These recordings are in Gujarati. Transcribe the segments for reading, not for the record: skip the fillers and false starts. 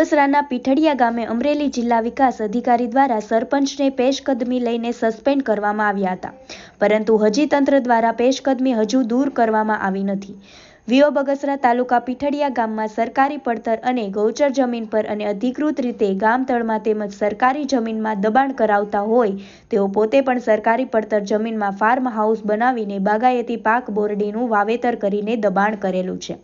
બગસરાના પીઠડિયા ગામે અમરેલી જિલ્લા વિકાસ અધિકારી દ્વારા સરપંચને પેશકદમી લઈને સસ્પેન્ડ કરવામાં આવ્યા હતા, પરંતુ હજી તંત્ર દ્વારા પેશકદમી હજુ દૂર કરવામાં આવી નથી। વીઓ બગસરા તાલુકા પીઠડિયા ગામમાં સરકારી પડતર અને ગૌચર જમીન પર અને અધિકૃત રીતે ગામ તળમાં તેમજ સરકારી જમીનમાં દબાણ કરાવતા હોય તેઓ પોતે પણ સરકારી પડતર જમીનમાં ફાર્મ હાઉસ બનાવીને બાગાયતી પાક બોરડીનું વાવેતર કરીને દબાણ કરેલું છે,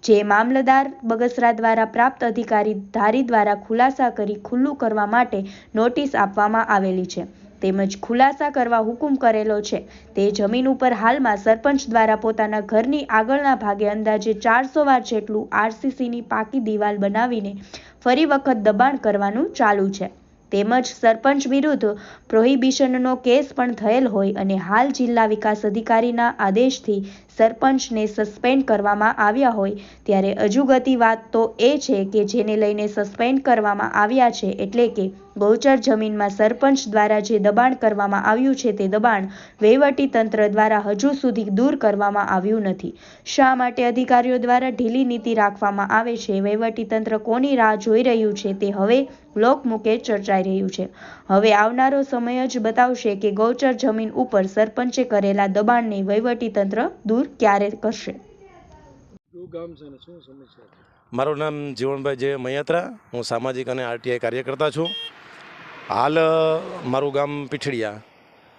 જે મામલતદાર બગસરા દ્વારા પ્રાપ્ત અધિકારી ધારી દ્વારા ખુલાસા કરી ખુલ્લું કરવા માટે નોટિસ આપવામાં આવેલી છે, તેમજ ખુલાસા કરવા હુકુમ કરેલો છે। તે જમીન ઉપર હાલમાં સરપંચ દ્વારા પોતાના ઘરની આગળના ભાગે અંદાજે 400 વાર જેટલું આરસીસીની પાકી દિવાલ બનાવીને ફરી વખત દબાણ કરવાનું ચાલુ છે, તેમજ સરપંચ વિરુદ્ધ પ્રોહિબિશનનો કેસ પણ થયેલ હોય અને હાલ જિલ્લા વિકાસ અધિકારીના આદેશથી સરપંચને સસ્પેન્ડ કરવામાં આવ્યા હોય ત્યારે અજુગતી વાત તો એ છે કે જેને લઈને સસ્પેન્ડ કરવામાં આવ્યા છે, એટલે કે ગૌચર જમીનમાં સરપંચ દ્વારા જે દબાણ કરવામાં આવ્યું છે તે દબાણ વહીવટી તંત્ર દ્વારા હજુ સુધી દૂર કરવામાં આવ્યું નથી। શા માટે અધિકારીઓ દ્વારા ઢીલી નીતિ રાખવામાં આવે છે? વહીવટી તંત્ર કોની રાહ જોઈ રહ્યું છે તે હવે લોકમુખે ચર્ચાઈ રહ્યું છે। હવે આવનારો સમય જ બતાવશે કે ગૌચર જમીન ઉપર સરપંચે કરેલા દબાણને વહીવટી તંત્ર દૂર ક્યારે કરશે। મારું નામ જીવણભાઈ જે મૈયાત્રા, હું સામાજિક અને આરટીઆઈ કાર્યકર્તા છું। હાલ મારું ગામ પીઠડિયા,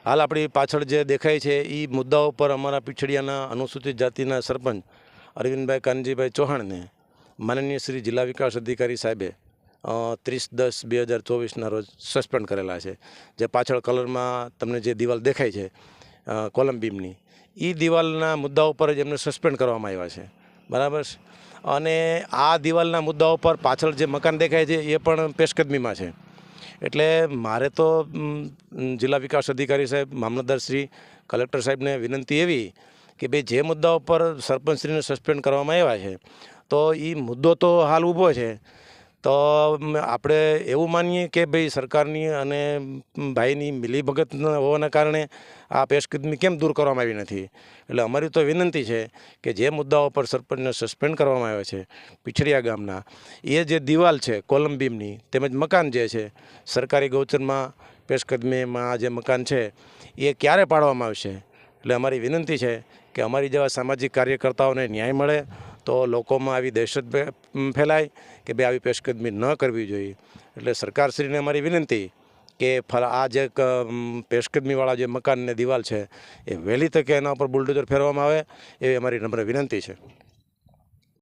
હાલ આપણી પાછળ જે દેખાય છે એ મુદ્દાઓ પર અમારા પીઠડિયાના અનુસૂચિત જાતિના સરપંચ અરવિંદભાઈ કાનજીભાઈ ચૌહાણને માનનીય શ્રી જિલ્લા વિકાસ અધિકારી સાહેબે 30/10/2024ના રોજ સસ્પેન્ડ કરેલા છે। જે પાછળ કલરમાં તમને જે દિવાલ દેખાય છે કોલમ બીમની, એ દિવાલના મુદ્દા ઉપર જ એમને સસ્પેન્ડ કરવામાં આવ્યા છે, બરાબર છે। અને આ દિવાલના મુદ્દાઓ પર પાછળ જે મકાન દેખાય છે એ પણ પેશકદમીમાં છે। એટલે મારે તો જિલ્લા વિકાસ અધિકારી સાહેબ, મામલતદારશ્રી, કલેક્ટર સાહેબને વિનંતી એવી કે ભાઈ જે મુદ્દાઓ પર સરપંચશ્રીને સસ્પેન્ડ કરવામાં આવ્યા છે તો એ મુદ્દો તો હાલ ઊભો છે, તો આપણે એવું માનીએ કે ભાઈ સરકારની અને ભાઈની મિલીભગત હોવાના કારણે આ પેશકદમી કેમ દૂર કરવામાં આવી નથી। એટલે અમારી તો વિનંતી છે કે જે મુદ્દાઓ પર સરપંચને સસ્પેન્ડ કરવામાં આવ્યા છે પીઠડિયા ગામના, એ જે દિવાલ છે કોલમ બીમની તેમજ મકાન જે છે સરકારી ગૌચરમાં પેશકદમીમાં જે મકાન છે એ ક્યારે પાડવામાં આવશે। એટલે અમારી વિનંતી છે કે અમારી જેવા સામાજિક કાર્યકર્તાઓને ન્યાય મળે તો લોકોમાં આવી દહેશત ફેલાય કે ભાઈ આવી પેશકદમી ન કરવી જોઈએ। એટલે સરકારશ્રીને અમારી વિનંતી કે આ જે પેશકદમીવાળા જે મકાન ને દિવાલ છે એ વહેલી તકે એના ઉપર બુલડોઝર ફેરવામાં આવે એવી અમારી નમ્ર વિનંતી છે।